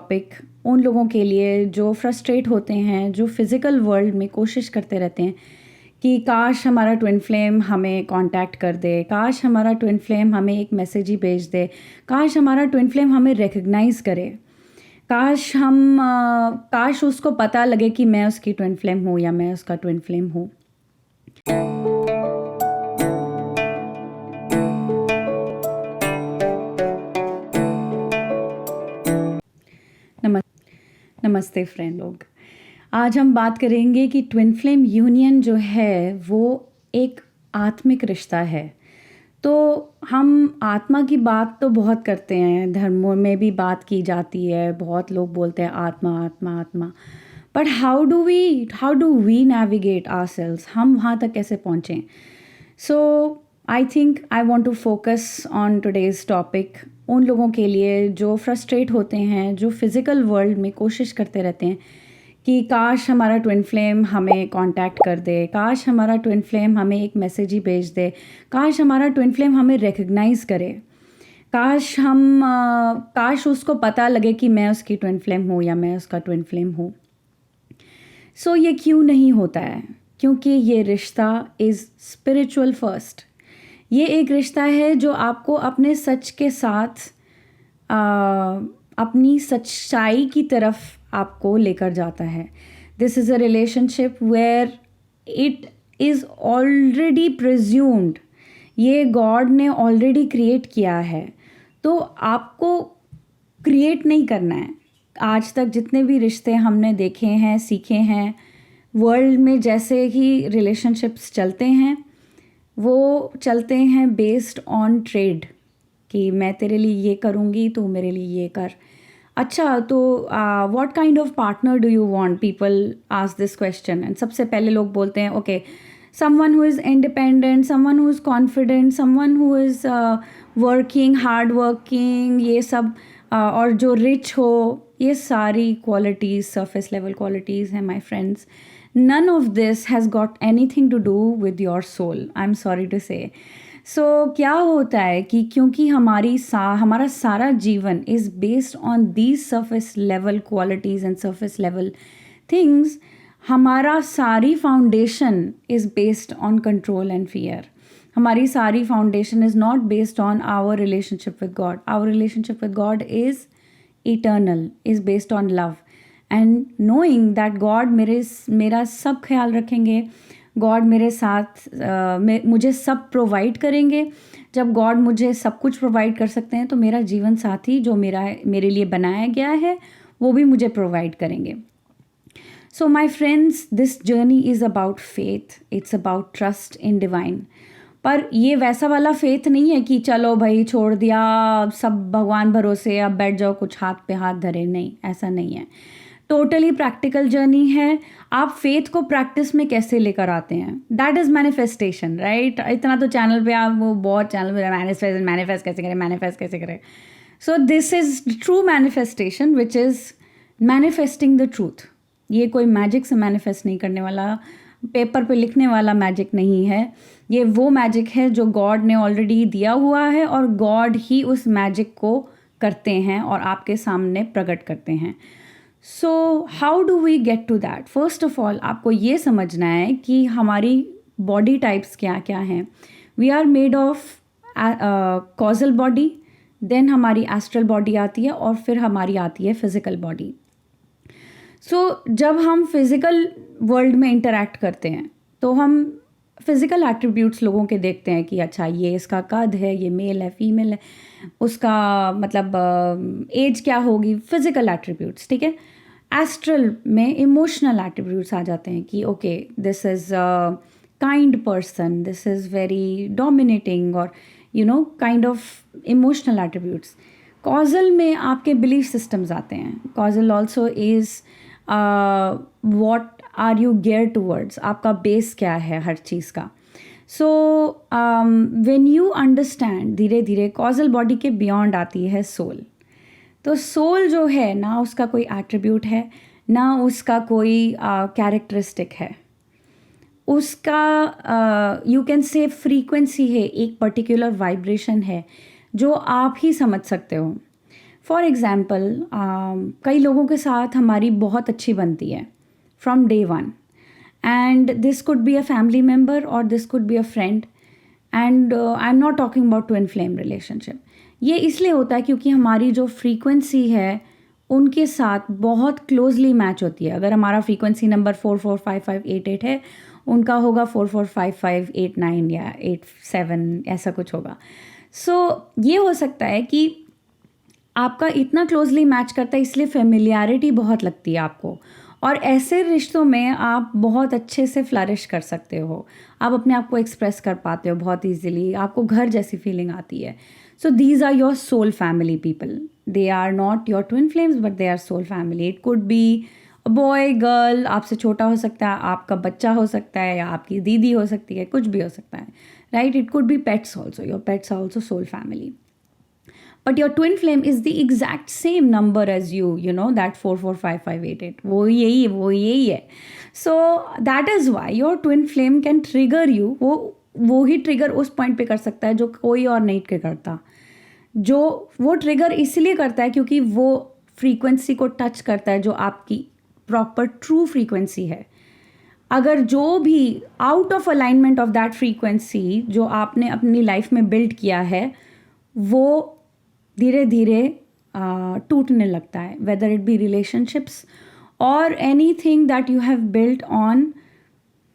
Topic उन लोगों के लिए जो फ्रस्ट्रेट होते हैं, जो फिज़िकल वर्ल्ड में कोशिश करते रहते हैं कि काश हमारा ट्विन फ्लेम हमें कांटेक्ट कर दे, काश हमारा ट्विन फ्लेम हमें एक मैसेज ही भेज दे, काश हमारा ट्विन फ्लेम हमें रिकग्नाइज़ करे, काश उसको पता लगे कि मैं उसकी ट्विन फ्लेम हूँ या मैं उसका ट्विन फ्लेम हूँ। नमस्ते फ्रेंड लोग, आज हम बात करेंगे कि ट्विन फ्लेम यूनियन जो है वो एक आत्मिक रिश्ता है। तो हम आत्मा की बात तो बहुत करते हैं, धर्मों में भी बात की जाती है, बहुत लोग बोलते हैं आत्मा आत्मा आत्मा। But how do we navigate ourselves, हम वहाँ तक कैसे पहुँचें? So I think I want to focus on today's topic उन लोगों के लिए जो फ्रस्ट्रेट होते हैं, जो फिज़िकल वर्ल्ड में कोशिश करते रहते हैं कि काश हमारा ट्विन फ्लेम हमें कांटेक्ट कर दे, काश हमारा ट्विन फ्लेम हमें एक मैसेज ही भेज दे, काश हमारा ट्विन फ्लेम हमें रिकग्नाइज़ करे, काश उसको पता लगे कि मैं उसकी ट्विन फ्लेम हूँ या मैं उसका ट्विन फ्लेम हूँ। सो ये क्यों नहीं होता है? क्योंकि ये रिश्ता इज़ स्पिरिचुअल फर्स्ट। ये एक रिश्ता है जो आपको अपने सच के साथ अपनी सच्चाई की तरफ आपको लेकर जाता है। This is a relationship where it is already presumed, ये गॉड ने ऑलरेडी क्रिएट किया है, तो आपको क्रिएट नहीं करना है। आज तक जितने भी रिश्ते हमने देखे हैं, सीखे हैं, वर्ल्ड में जैसे ही रिलेशनशिप्स चलते हैं वो चलते हैं बेस्ड ऑन ट्रेड, कि मैं तेरे लिए ये करूँगी, तू मेरे लिए ये कर। अच्छा, तो what kind of partner do you want? People ask this question and सबसे पहले लोग बोलते हैं okay, someone who is independent, someone who is confident, someone who is working, hard working, ये सब और जो रिच हो, ये सारी क्वालिटीज़ सरफेस लेवल क्वालिटीज़ हैं my friends. None of this has got anything to do with your soul, I'm sorry to say. So क्या होता है कि क्योंकि हमारा सारा जीवन is based on these surface level qualities and surface level things, हमारा सारी foundation is based on control and fear. हमारी सारी foundation is not based on our relationship with God. Our relationship with God is eternal, is based on love. And knowing that God मेरा सब ख्याल रखेंगे, God मेरे साथ मुझे सब प्रोवाइड करेंगे। जब गॉड मुझे सब कुछ प्रोवाइड कर सकते हैं तो मेरा जीवन साथी जो मेरे लिए बनाया गया है वो भी मुझे प्रोवाइड करेंगे। So my friends, this journey is about faith, it's about trust in divine. पर ये वैसा वाला फेथ नहीं है कि चलो भाई छोड़ दिया, सब भगवान भरोसे, अब बैठ जाओ कुछ हाथ पे हाथ धरे, नहीं, ऐसा नहीं है। टोटली प्रैक्टिकल जर्नी है। आप फेथ को प्रैक्टिस में कैसे लेकर आते हैं, दैट इज़ मैनिफेस्टेशन, राइट? इतना तो चैनल पे आप वो बहुत चैनल पे मैनिफेस्ट कैसे करें। So this is true manifestation which is manifesting the truth. ये कोई मैजिक से मैनिफेस्ट नहीं करने वाला, पेपर पे लिखने वाला मैजिक नहीं है। ये वो मैजिक है जो गॉड ने ऑलरेडी दिया हुआ है और गॉड ही उस मैजिक को करते हैं और आपके सामने प्रकट करते हैं। So how do we get to that? First of all आपको ये समझना है कि हमारी बॉडी टाइप्स क्या क्या हैं। We are made of causal body, then हमारी एस्ट्रल बॉडी आती है और फिर हमारी आती है फिज़िकल बॉडी। सो जब हम फिज़िकल वर्ल्ड में इंटरैक्ट करते हैं तो हम फिज़िकल एट्रीब्यूट्स लोगों के देखते हैं कि अच्छा ये इसका कद है, ये मेल है, फीमेल है, उसका मतलब एज क्या होगी, फिज़िकल एट्रीब्यूट्स, ठीक है। एस्ट्रल में इमोशनल एट्रीब्यूट्स आ जाते हैं कि okay, this is kind person, this is very dominating, और kind of emotional attributes. Causal में आपके बिलीफ सिस्टम्स आते हैं। Causal also is what are you gear towards, आपका बेस क्या है हर चीज़ का। सो व्हेन यू अंडरस्टैंड, धीरे धीरे कॉजल बॉडी के बियॉन्ड आती है सोल। तो सोल जो है ना, उसका कोई एट्रीब्यूट है ना उसका कोई कैरेक्टरिस्टिक है, उसका यू कैन से फ्रीक्वेंसी है, एक पर्टिकुलर वाइब्रेशन है जो आप ही समझ सकते हो। फॉर एग्ज़ाम्पल कई लोगों के साथ हमारी बहुत अच्छी बनती है from day one, and this could be a family member और this could be a friend, and I am not talking about twin flame relationship. ये इसलिए होता है क्योंकि हमारी जो फ्रीक्वेंसी है उनके साथ बहुत क्लोजली मैच होती है. अगर हमारा फ्रीक्वेंसी नंबर 445588 है, उनका होगा 445589 या 87, ऐसा कुछ होगा. सो ये हो सकता है कि आपका इतना क्लोजली मैच करता है, इसलिए फेमिलियरिटी बहुत लगती है आपको, और ऐसे रिश्तों में आप बहुत अच्छे से फ्लरिश कर सकते हो. आप अपने आप को एक्सप्रेस कर पाते हो बहुत ईजीली, आपको घर जैसी फीलिंग आती है. So these are your soul family people. They are not your twin flames but they are soul family. It could be a boy, girl, आपसे छोटा हो सकता है, आपका बच्चा हो सकता है, या आपकी दीदी हो सकती है, कुछ भी हो सकता है, right. It could be pets also. Your pets are also soul family. But your twin flame is the exact same number as you, you know, that 445588. वो यही है. So that is why your twin flame can trigger you. वो ही trigger उस point पे कर सकता है जो कोई और नहीं करता. जो वो ट्रिगर इसलिए करता है क्योंकि वो फ्रीक्वेंसी को टच करता है जो आपकी प्रॉपर ट्रू फ्रीक्वेंसी है. अगर जो भी out of alignment of that frequency जो आपने अपनी लाइफ में बिल्ड किया है, वो धीरे धीरे टूटने लगता है. वेदर इट बी रिलेशनशिप्स और any thing that you have built on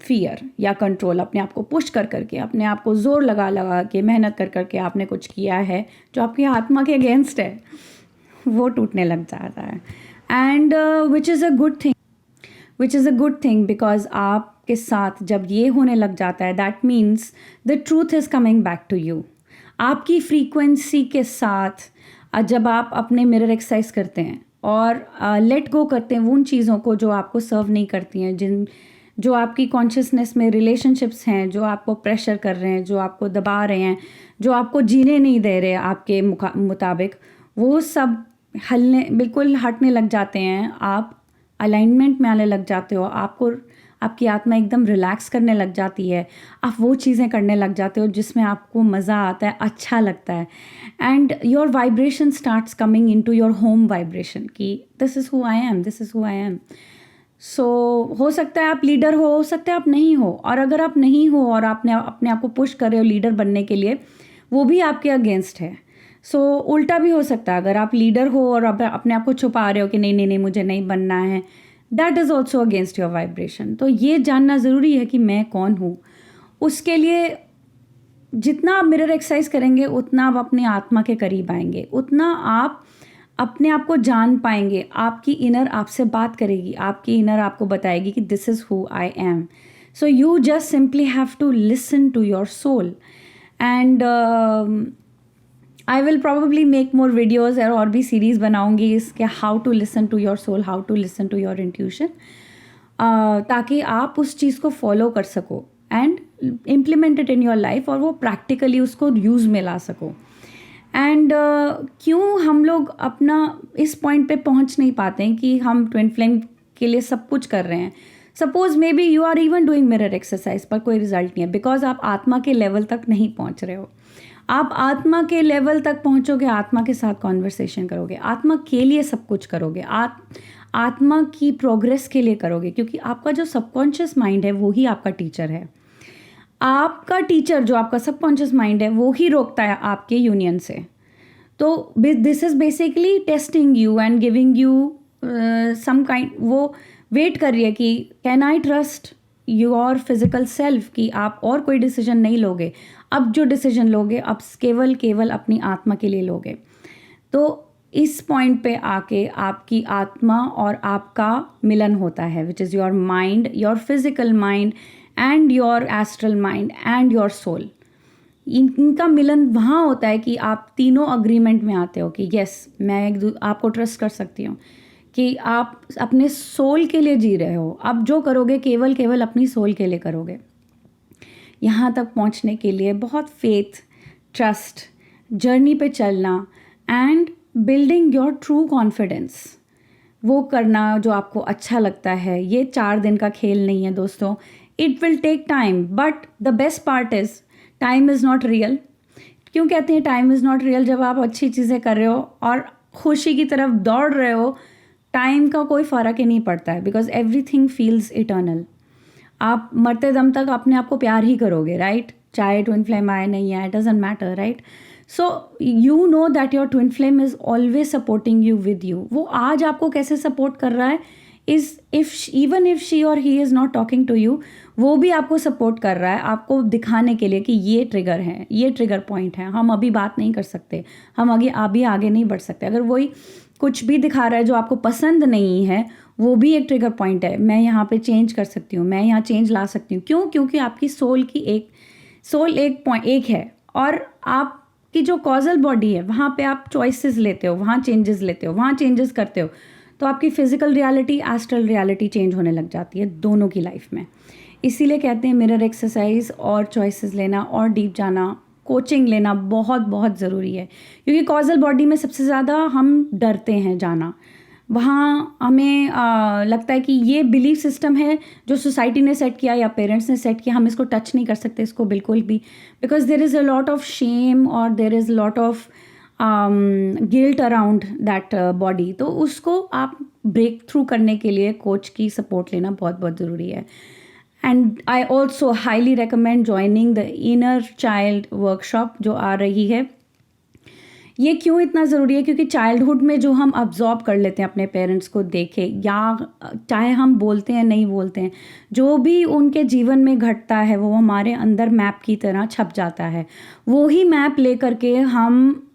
fear या कंट्रोल. अपने आप को पुश कर करके, अपने आप को जोर लगा के, मेहनत कर करके आपने कुछ किया है जो आपकी आत्मा के अगेंस्ट है, वो टूटने लग जाता है. And which is a good thing because आपके साथ जब ये होने लग जाता है, that means the truth is coming back to you. आपकी फ्रीक्वेंसी के साथ जब आप अपने मिरर एक्सरसाइज करते हैं और लेट गो करते हैं उन चीज़ों को जो आपको सर्व नहीं करती हैं, जो आपकी कॉन्शियसनेस में रिलेशनशिप्स हैं, जो आपको प्रेशर कर रहे हैं, जो आपको दबा रहे हैं, जो आपको जीने नहीं दे रहे आपके मुताबिक, वो सब बिल्कुल हटने लग जाते हैं. आप अलाइनमेंट में आने लग जाते हो. आपकी आत्मा एकदम रिलैक्स करने लग जाती है. आप वो चीज़ें करने लग जाते हो जिसमें आपको मज़ा आता है, अच्छा लगता है. And your vibration starts coming into your home vibration कि this is who I am. So हो सकता है आप लीडर हो सकता है आप नहीं हो. और अगर आप नहीं हो और आपने अपने आप को पुश कर रहे हो लीडर बनने के लिए, वो भी आपके अगेंस्ट है. सो उल्टा भी हो सकता है. अगर आप लीडर हो और अपने आप को छुपा रहे हो कि नहीं मुझे नहीं बनना है, that is also against your vibration. तो ये जानना ज़रूरी है कि मैं कौन हूँ. उसके लिए जितना आप मिरर एक्सरसाइज करेंगे उतना आप अपनी आत्मा के करीब आएंगे, उतना आप अपने आप को जान पाएंगे. आपकी इनर आपसे बात करेगी, आपकी इनर आपको बताएगी कि this is who I am. So you just simply have to listen to your soul. And I will probably make more videos और भी सीरीज़ बनाऊंगी इसके, how to listen to your soul, how to listen to your intuition, ताकि आप उस चीज़ को follow कर सको and implement it in your life, और वो प्रैक्टिकली उसको यूज़ में ला सको. एंड क्यों हम लोग अपना इस पॉइंट पे पहुंच नहीं पाते हैं कि हम ट्विन फ्लेम के लिए सब कुछ कर रहे हैं. Suppose maybe you are even doing mirror exercise पर कोई रिजल्ट नहीं है, बिकॉज आप आत्मा के लेवल तक नहीं पहुंच रहे हो. आप आत्मा के लेवल तक पहुंचोगे, आत्मा के साथ कॉन्वर्सेशन करोगे, आत्मा के लिए सब कुछ करोगे, आत्मा की प्रोग्रेस के लिए करोगे, क्योंकि आपका जो सबकॉन्शियस माइंड है वो ही आपका टीचर है. आपका टीचर जो आपका सबकॉन्शियस माइंड है वो ही रोकता है आपके यूनियन से. तो this is basically testing you and giving you some kind, वो वेट कर रही है कि can I trust your physical self, कि आप और कोई डिसीजन नहीं लोगे. अब जो डिसीजन लोगे अब केवल अपनी आत्मा के लिए लोगे. तो इस पॉइंट पे आके आपकी आत्मा और आपका मिलन होता है, which is your mind, your physical mind and your astral mind and your soul. इनका मिलन वहाँ होता है कि आप तीनों अग्रीमेंट में आते हो कि यस मैं आपको ट्रस्ट कर सकती हूँ, कि आप अपने सोल के लिए जी रहे हो. अब जो करोगे केवल अपनी सोल के लिए करोगे. यहाँ तक पहुँचने के लिए बहुत फेथ, ट्रस्ट, जर्नी पे चलना and building your true confidence, वो करना जो आपको अच्छा लगता है. ये 4 दिन का खेल नहीं है दोस्तों. It will take time, but the best part is time is not real. क्यों कहते हैं टाइम इज़ नॉट रियल? जब आप अच्छी चीज़ें कर रहे हो और खुशी की तरफ दौड़ रहे हो, टाइम का कोई फ़र्क ही नहीं पड़ता है, बिकॉज एवरीथिंग फील्स इटर्नल। आप मरते दम तक अपने आप को प्यार ही करोगे, राइट? चाहे ट्विन फ्लेम आए नहीं आए, doesn't matter, right? So you know that your twin flame is always supporting you with you. वो आज आपको कैसे सपोर्ट कर रहा है इज़ इवन इफ शी और he is not talking to you, वो भी आपको सपोर्ट कर रहा है, आपको दिखाने के लिए कि ये ट्रिगर है, ये ट्रिगर पॉइंट है, हम अभी बात नहीं कर सकते, हम अभी आगे नहीं बढ़ सकते। अगर वही कुछ भी दिखा रहा है जो आपको पसंद नहीं है, वो भी एक ट्रिगर पॉइंट है। मैं यहाँ पे चेंज कर सकती हूँ, मैं यहाँ चेंज ला सकती हूँ। क्यों? क्योंकि आपकी सोल एक है, और आपकी जो कॉजल बॉडी है वहाँ पे आप चॉइसेस लेते हो, वहाँ चेंजेस लेते हो, वहाँ चेंजेस करते हो, तो आपकी physical reality, astral reality change होने लग जाती है दोनों की लाइफ में। इसीलिए कहते हैं मिरर एक्सरसाइज और चॉइसेस लेना और डीप जाना, कोचिंग लेना बहुत बहुत ज़रूरी है। क्योंकि कॉजल बॉडी में सबसे ज़्यादा हम डरते हैं जाना। वहाँ हमें लगता है कि ये बिलीफ सिस्टम है जो सोसाइटी ने सेट किया या पेरेंट्स ने सेट किया, हम इसको टच नहीं कर सकते इसको बिल्कुल भी, because there is a lot of shame और there is lot of guilt around that body. तो उसको आप ब्रेक थ्रू करने के लिए कोच की सपोर्ट लेना बहुत बहुत ज़रूरी है। And I also highly recommend joining the inner child workshop जो आ रही है। ये क्यों इतना ज़रूरी है? क्योंकि चाइल्डहुड में जो हम अब्जॉर्ब कर लेते हैं अपने पेरेंट्स को देखे, या चाहे हम बोलते हैं नहीं बोलते हैं, जो भी उनके जीवन में घटता है वो हमारे अंदर मैप की तरह छप जाता है। वो ही मैप ले करके हम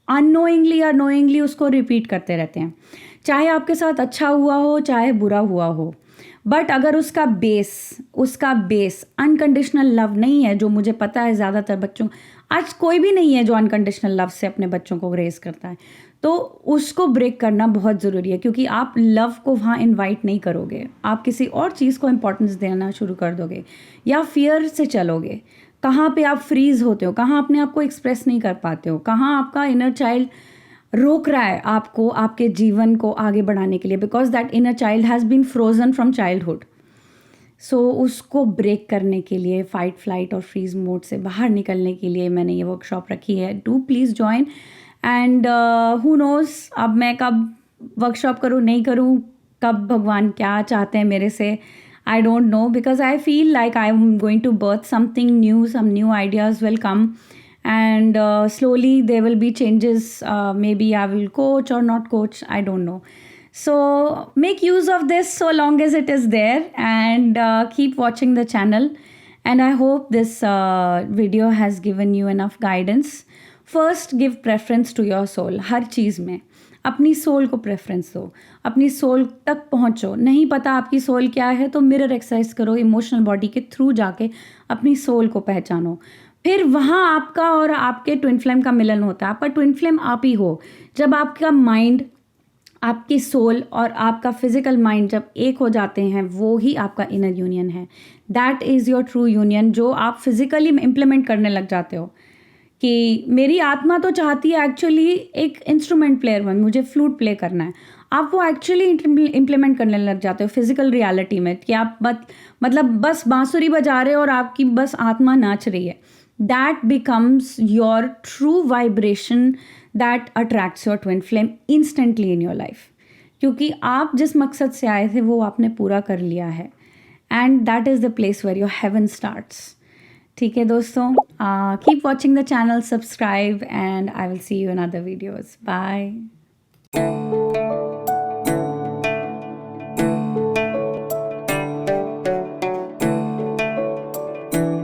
अननोइंगली या नोइंगली उसको रिपीट करते रहते हैं, चाहे आपके साथ अच्छा हुआ हो चाहे बुरा हुआ हो। बट अगर उसका बेस अनकंडीशनल लव नहीं है, जो मुझे पता है ज़्यादातर बच्चों, आज कोई भी नहीं है जो अनकंडीशनल लव से अपने बच्चों को रेज करता है, तो उसको ब्रेक करना बहुत ज़रूरी है। क्योंकि आप लव को वहाँ इनवाइट नहीं करोगे, आप किसी और चीज़ को इम्पोर्टेंस देना शुरू कर दोगे या फियर से चलोगे। कहाँ पे आप फ्रीज होते हो, कहाँ अपने आप को एक्सप्रेस नहीं कर पाते हो, कहाँ आपका इनर चाइल्ड रोक रहा है आपको आपके जीवन को आगे बढ़ाने के लिए, because that inner child has been frozen from childhood. So उसको ब्रेक करने के लिए, फाइट फ्लाइट और फ्रीज मोड से बाहर निकलने के लिए मैंने ये वर्कशॉप रखी है। Do please join. And who nose अब मैं कब वर्कशॉप करूँ नहीं करूँ, कब भगवान क्या चाहते हैं मेरे से, I don't know, because I feel like I am going to birth something new, some new ideas will come, and slowly there will be changes. Maybe I will coach or not coach, I don't know. So make use of this so long as it is there, and keep watching the channel, and I hope this video has given you enough guidance. First, give preference to your soul. हर चीज़ में अपनी soul को preference दो, अपनी soul तक पहुँचो। नहीं पता आपकी सोल क्या है तो मिरर एक्सरसाइज करो, इमोशनल बॉडी के थ्रू जाके अपनी सोल को पहचानो। फिर वहाँ आपका और आपके ट्विन फ्लेम का मिलन होता है। आपका ट्विन फ्लेम आप ही हो। जब आपका माइंड, आपकी सोल और आपका फिजिकल माइंड जब एक हो जाते हैं, वो ही आपका इनर यूनियन है। That is your true union, जो आप फिजिकली इम्प्लीमेंट करने लग जाते हो कि मेरी आत्मा तो चाहती है एक्चुअली एक इंस्ट्रूमेंट प्लेयर बन, मुझे फ्लूट प्ले करना है। आप वो एक्चुअली इम्प्लीमेंट करने लग जाते हो फिजिकल रियलिटी में कि आप मतलब बस बांसुरी बजा रहे हो और आपकी बस आत्मा नाच रही है। That becomes your true vibration that attracts your twin flame instantly in your life. क्योंकि आप जिस मकसद से आए थे वो आपने पूरा कर लिया है, and that is the place where your heaven starts. ठीक है दोस्तों, keep watching the channel, subscribe, and I will see you in other videos. Bye.